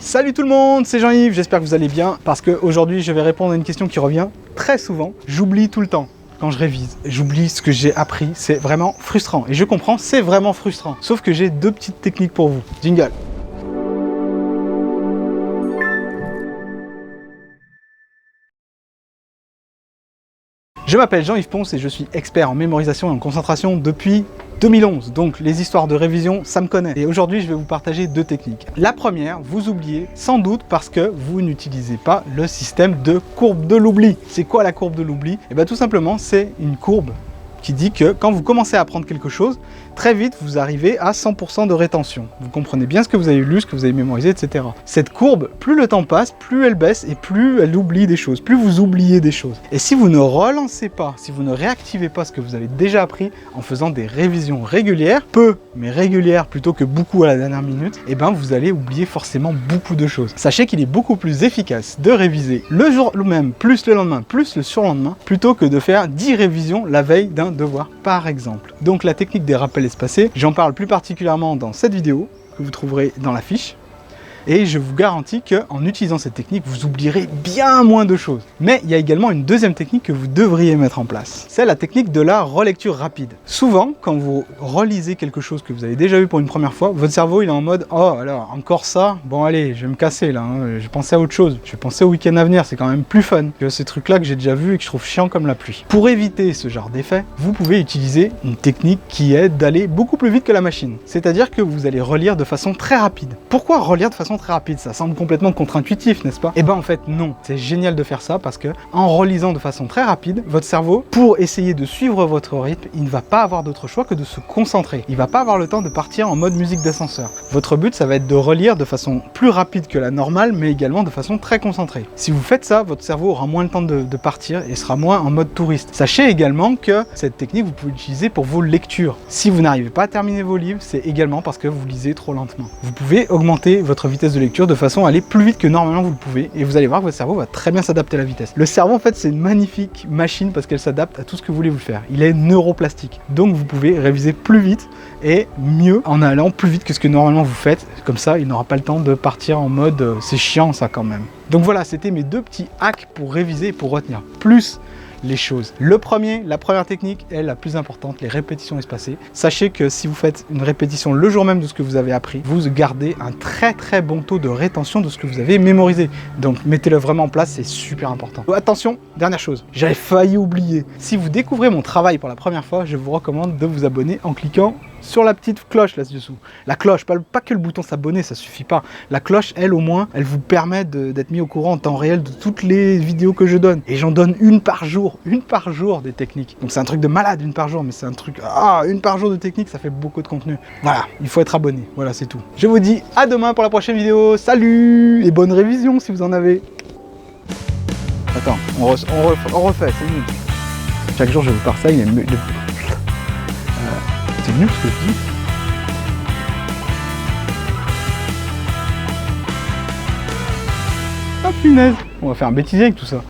Salut tout le monde, c'est Jean-Yves, j'espère que vous allez bien parce qu'aujourd'hui je vais répondre à une question qui revient très souvent. J'oublie tout le temps quand je révise, j'oublie ce que j'ai appris, c'est vraiment frustrant. Et je comprends, c'est vraiment frustrant. Sauf que j'ai deux petites techniques pour vous. Jingle. Je m'appelle Jean-Yves Ponce et je suis expert en mémorisation et en concentration depuis 2011. Donc les histoires de révision, ça me connaît. Et aujourd'hui, je vais vous partager deux techniques. La première, vous oubliez sans doute parce que vous n'utilisez pas le système de courbe de l'oubli. C'est quoi la courbe de l'oubli? Et bien tout simplement, c'est une courbe qui dit que quand vous commencez à apprendre quelque chose, très vite vous arrivez à 100% de rétention. Vous comprenez bien ce que vous avez lu, ce que vous avez mémorisé, etc. Cette courbe, plus le temps passe, plus elle baisse et plus elle oublie des choses, plus vous oubliez des choses. Et si vous ne relancez pas, si vous ne réactivez pas ce que vous avez déjà appris en faisant des révisions régulières, peu mais régulières plutôt que beaucoup à la dernière minute, et ben vous allez oublier forcément beaucoup de choses. Sachez qu'il est beaucoup plus efficace de réviser le jour même, plus le lendemain, plus le surlendemain, plutôt que de faire 10 révisions la veille d'un devoir, par exemple. Donc la technique des rappels espacés, j'en parle plus particulièrement dans cette vidéo, que vous trouverez dans la fiche. Et je vous garantis qu'en utilisant cette technique, vous oublierez bien moins de choses. Mais il y a également une deuxième technique que vous devriez mettre en place. C'est la technique de la relecture rapide. Souvent, quand vous relisez quelque chose que vous avez déjà vu pour une première fois, votre cerveau il est en mode « Oh, alors, encore ça? Bon allez, je vais me casser là, hein. Je vais penser à autre chose. Je vais penser au week-end à venir, c'est quand même plus fun que ces trucs-là que j'ai déjà vus et que je trouve chiant comme la pluie. » Pour éviter ce genre d'effet, vous pouvez utiliser une technique qui est d'aller beaucoup plus vite que la machine. C'est-à-dire que vous allez relire de façon très rapide. Pourquoi relire de façon très rapide? Ça semble complètement contre-intuitif, n'est-ce pas? Et ben en fait non, c'est génial de faire ça parce que en relisant de façon très rapide, votre cerveau, pour essayer de suivre votre rythme, il ne va pas avoir d'autre choix que de se concentrer. Il va pas avoir le temps de partir en mode musique d'ascenseur. Votre but, ça va être de relire de façon plus rapide que la normale, mais également de façon très concentrée. Si vous faites ça, votre cerveau aura moins le temps de partir et sera moins en mode touriste. Sachez également que cette technique, vous pouvez l'utiliser pour vos lectures. Si vous n'arrivez pas à terminer vos livres, c'est également parce que vous lisez trop lentement. Vous pouvez augmenter votre vitesse de lecture de façon à aller plus vite que normalement vous le pouvez et vous allez voir que votre cerveau va très bien s'adapter à la vitesse. Le cerveau en fait c'est une magnifique machine parce qu'elle s'adapte à tout ce que vous voulez vous faire. Il est neuroplastique. Donc vous pouvez réviser plus vite et mieux en allant plus vite que ce que normalement vous faites. Comme ça il n'aura pas le temps de partir en mode c'est chiant ça quand même. Donc voilà, c'était mes deux petits hacks pour réviser et pour retenir plus les choses. La première technique est la plus importante, les répétitions espacées. Sachez que si vous faites une répétition le jour même de ce que vous avez appris, vous gardez un très bon taux de rétention de ce que vous avez mémorisé. Donc mettez-le vraiment en place, c'est super important. Attention, dernière chose, j'avais failli oublier. Si vous découvrez mon travail pour la première fois, je vous recommande de vous abonner en cliquant sur la petite cloche là-dessous. La cloche, pas que le bouton s'abonner, ça suffit pas. La cloche, elle au moins, elle vous permet d'être mis au courant en temps réel de toutes les vidéos que je donne. Et j'en donne une par jour des techniques. Donc c'est un truc de malade, une par jour, mais c'est un truc... une par jour de techniques, ça fait beaucoup de contenu. Voilà, il faut être abonné. Voilà, c'est tout. Je vous dis à demain pour la prochaine vidéo. Salut! Et bonne révision si vous en avez. Attends, on refait, c'est nul. Chaque jour, je vous parle ça, il est mieux. C'est nul ce que je dis. Ah punaise, on va faire un bêtisier avec tout ça.